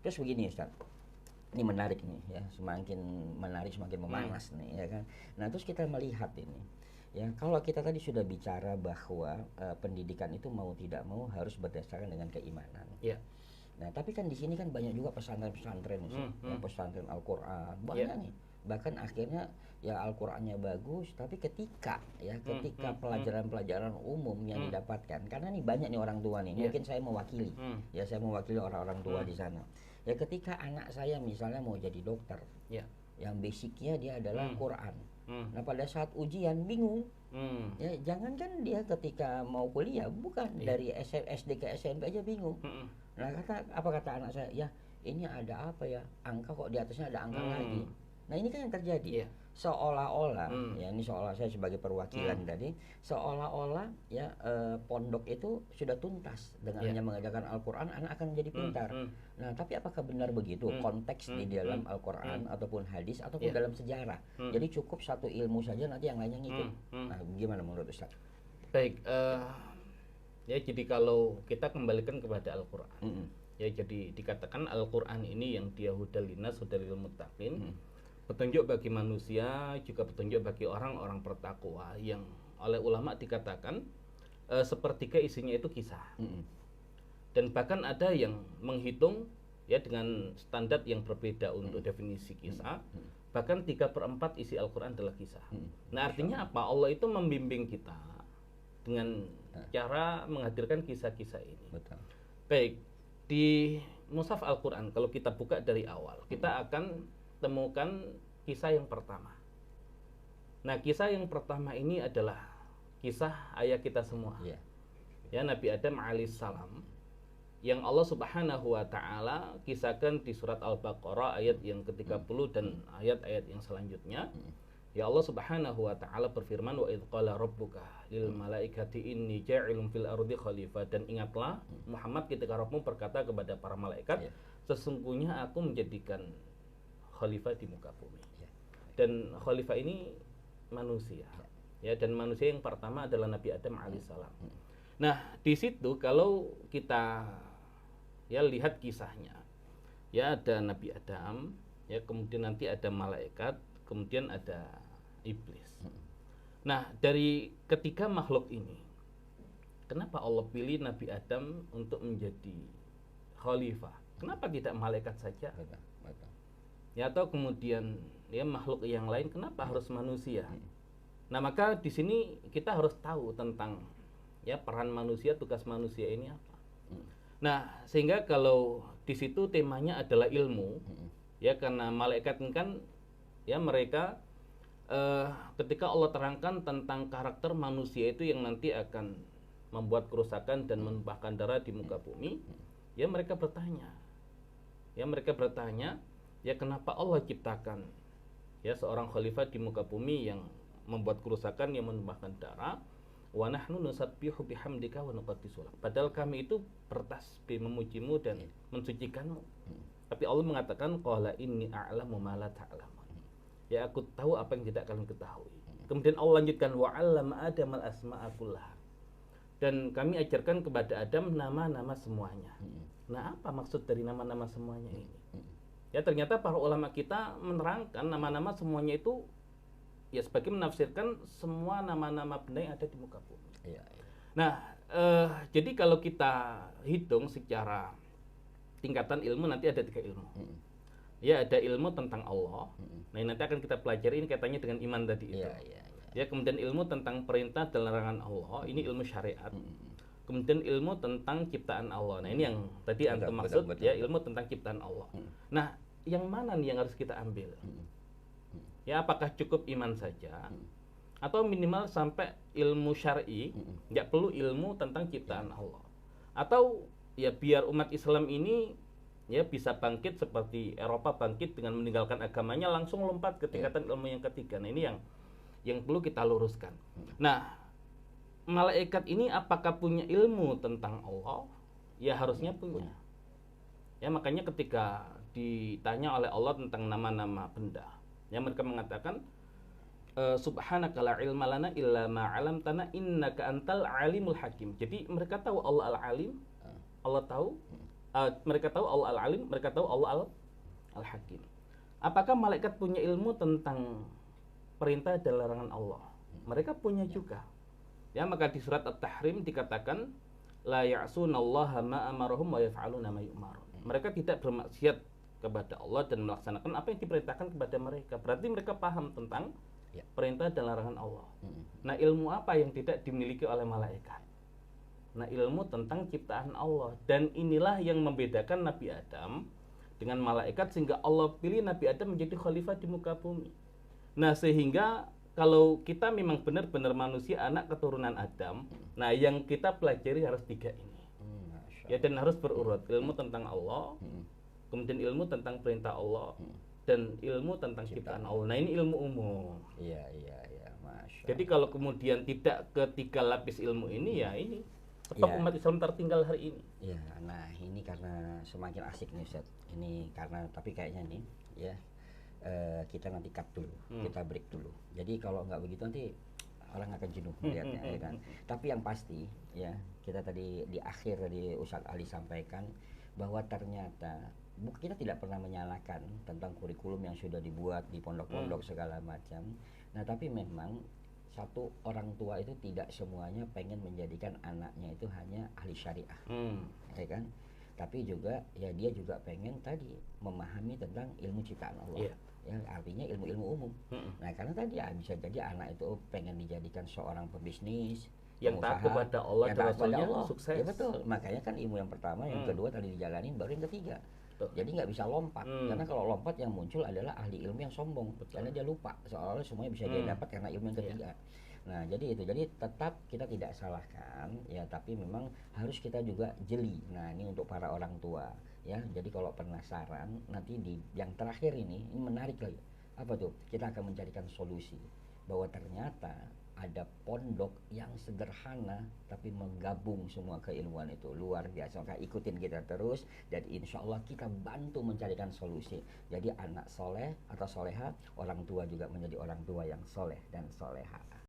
Terus begini Ustaz, ini menarik nih ya, semakin menarik semakin memanas nih ya kan. Nah terus kita melihat ini ya, kalau kita tadi sudah bicara bahwa pendidikan itu mau tidak mau harus berdasarkan dengan keimanan. Ya. Nah tapi kan di sini kan banyak juga pesantren-pesantren ya, pesantren Al-Quran banyak nih. Bahkan akhirnya ya Al-Qurannya bagus, tapi ketika pelajaran-pelajaran umum yang didapatkan, karena nih banyak nih orang tua nih, mungkin saya mewakili, ya saya mewakili orang-orang tua di sana. Ya ketika anak saya misalnya mau jadi dokter, yang basicnya dia adalah Quran. Nah pada saat ujian bingung, ya jangankan dia ketika mau kuliah, bukan dari SD ke SMP aja bingung. Nah apa kata anak saya, ya ini ada apa ya, angka kok di atasnya ada angka lagi. Nah ini kan yang terjadi, seolah-olah ya, ini seolah saya sebagai perwakilan tadi, seolah-olah ya pondok itu sudah tuntas dengan hanya mengajarkan Al-Quran, anak akan menjadi pintar. Nah tapi apakah benar begitu konteks di dalam Al-Quran ataupun hadis ataupun dalam sejarah? Jadi cukup satu ilmu saja, nanti yang lainnya ngikut. Nah gimana menurut Ustaz? Baik, ya jadi kalau kita kembalikan kepada Al-Quran, ya jadi dikatakan Al-Quran ini yang dia hudal linnas hudal lil muttaqin, petunjuk bagi manusia, juga petunjuk bagi orang-orang bertakwa, yang oleh ulama dikatakan sepertiga isinya itu kisah. Dan bahkan ada yang menghitung ya dengan standar yang berbeda untuk definisi kisah. Bahkan 3/4 isi Al-Quran adalah kisah. Nah artinya apa? Allah itu membimbing kita dengan cara menghadirkan kisah-kisah ini. Betul. Baik, di Mushaf Al-Quran kalau kita buka dari awal, kita akan temukan kisah yang pertama. Nah kisah yang pertama ini adalah kisah ayah kita semua, ya Nabi Adam alaihissalam, yang Allah subhanahu wa ta'ala kisahkan di surat Al-Baqarah ayat yang ke-30 dan ayat-ayat yang selanjutnya. Ya Allah subhanahu wa ta'ala berfirman, wa idh qala rabbuka lil malaikati inni ja'ilun fil ardi khalifah. Dan ingatlah Muhammad ketika Rabbmu berkata kepada para malaikat, sesungguhnya aku menjadikan khalifah di muka bumi. Dan khalifah ini manusia, ya, dan manusia yang pertama adalah Nabi Adam alaihissalam. Nah di situ kalau kita ya lihat kisahnya, ya ada Nabi Adam, ya kemudian nanti ada malaikat, kemudian ada iblis. Nah dari ketiga makhluk ini, kenapa Allah pilih Nabi Adam untuk menjadi khalifah? Kenapa tidak malaikat saja? Ya atau kemudian ya makhluk yang lain, kenapa harus manusia? Nah maka di sini kita harus tahu tentang ya peran manusia, tugas manusia ini apa. Nah sehingga kalau di situ temanya adalah ilmu, ya karena malaikat kan ya mereka ketika Allah terangkan tentang karakter manusia itu yang nanti akan membuat kerusakan dan menumpahkan darah di muka bumi, ya mereka bertanya, ya kenapa Allah ciptakan ya seorang khalifah di muka bumi yang membuat kerusakan, yang menumpahkan darah. Wa nahnu nusabbihu bihamdika wa nuqaddisu lak. Padahal kami itu bertasbih memujimu dan mensucikanmu. Tapi Allah mengatakan qala inni a'lamu ma la ta'lamun. Ya aku tahu apa yang tidak kalian ketahui. Kemudian Allah lanjutkan wa 'allama Adam al-asma'a kullaha. Dan kami ajarkan kepada Adam nama-nama semuanya. Nah, apa maksud dari nama-nama semuanya ini? Ya ternyata para ulama kita menerangkan nama-nama semuanya itu ya sebagai menafsirkan semua nama-nama benda yang ada di muka bumi. Nah, jadi kalau kita hitung secara tingkatan ilmu nanti ada 3 ilmu. Ya ada ilmu tentang Allah. Nah nanti akan kita pelajari, ini kaitannya dengan iman tadi itu. Ya kemudian ilmu tentang perintah dan larangan Allah, ini ilmu syariat. Kemudian ilmu tentang ciptaan Allah. Nah ini yang tadi antum maksud, ya ilmu tentang ciptaan Allah. Nah yang mana nih yang harus kita ambil? Ya apakah cukup iman saja, atau minimal sampai ilmu syar'i, nggak perlu ilmu tentang ciptaan Allah, atau ya biar umat Islam ini ya bisa bangkit seperti Eropa bangkit dengan meninggalkan agamanya langsung lompat ke tingkatan ilmu yang ketiga. Nah ini yang perlu kita luruskan. Nah malaikat ini apakah punya ilmu tentang Allah? Ya harusnya punya. Ya makanya ketika ditanya oleh Allah tentang nama-nama benda, ya mereka mengatakan subhanaka la ilma lana illa ma 'allamtana innaka antal alimul hakim. Jadi mereka tahu Allah al-alim, Allah tahu mereka tahu Allah Al-Alim, mereka tahu Allah Al-Hakim. Apakah malaikat punya ilmu tentang perintah dan larangan Allah? Mereka punya juga. Ya, maka di surat At-Tahrim dikatakan la ya'sunallaha ma amarahum wa yaf'aluna ma yu'marun. Mereka tidak bermaksiat kepada Allah dan melaksanakan apa yang diperintahkan kepada mereka. Berarti mereka paham tentang perintah dan larangan Allah. Nah, ilmu apa yang tidak dimiliki oleh malaikat? Nah, ilmu tentang ciptaan Allah. Dan inilah yang membedakan Nabi Adam dengan malaikat, sehingga Allah pilih Nabi Adam menjadi khalifah di muka bumi. Nah, sehingga kalau kita memang benar-benar manusia, anak keturunan Adam, nah yang kita pelajari harus 3 ini. Ya, dan harus berurut. Ilmu tentang Allah, kemudian ilmu tentang perintah Allah, dan ilmu tentang ciptaan Allah. Nah, ini ilmu umum. Iya, Masya. Jadi kalau kemudian tidak ketiga lapis ilmu ini, ya ini sebab umat Islam tertinggal hari ini. Iya, nah ini karena semakin asik nih Ustaz. Ini karena, tapi kayaknya nih ya kita nanti cut dulu, kita break dulu. Jadi kalau nggak begitu nanti orang akan jenuh melihatnya, ya kan. Tapi yang pasti ya, kita tadi di akhir tadi Ustadz Ali sampaikan bahwa ternyata kita tidak pernah menyalahkan tentang kurikulum yang sudah dibuat di pondok-pondok segala macam. Nah, tapi memang satu orang tua itu tidak semuanya pengen menjadikan anaknya itu hanya ahli syariah, ya kan? Tapi juga ya dia juga pengen tadi memahami tentang ilmu ciptaan Allah. Ya, artinya ilmu-ilmu umum. Nah, karena tadi ya bisa jadi anak itu pengen dijadikan seorang pebisnis yang taat kepada Allah dan Rasulnya, sukses. Ya betul. Makanya kan ilmu yang pertama, yang kedua tadi dijalanin, baru yang ketiga. Jadi nggak bisa lompat, karena kalau lompat yang muncul adalah ahli ilmu yang sombong, karena dia lupa seolah-olah semuanya bisa dia dapat karena ilmu yang ketiga. Nah, jadi itu, jadi tetap kita tidak salahkan ya, tapi memang harus kita juga jeli. Nah, ini untuk para orang tua ya. Jadi kalau penasaran nanti di yang terakhir ini menarik lagi. Apa tuh? Kita akan mencarikan solusi bahwa ternyata ada pondok yang sederhana tapi menggabung semua keilmuan itu, luar biasa. Maka ikutin kita terus dan insya Allah kita bantu mencarikan solusi. Jadi anak soleh atau soleha, orang tua juga menjadi orang tua yang soleh dan soleha.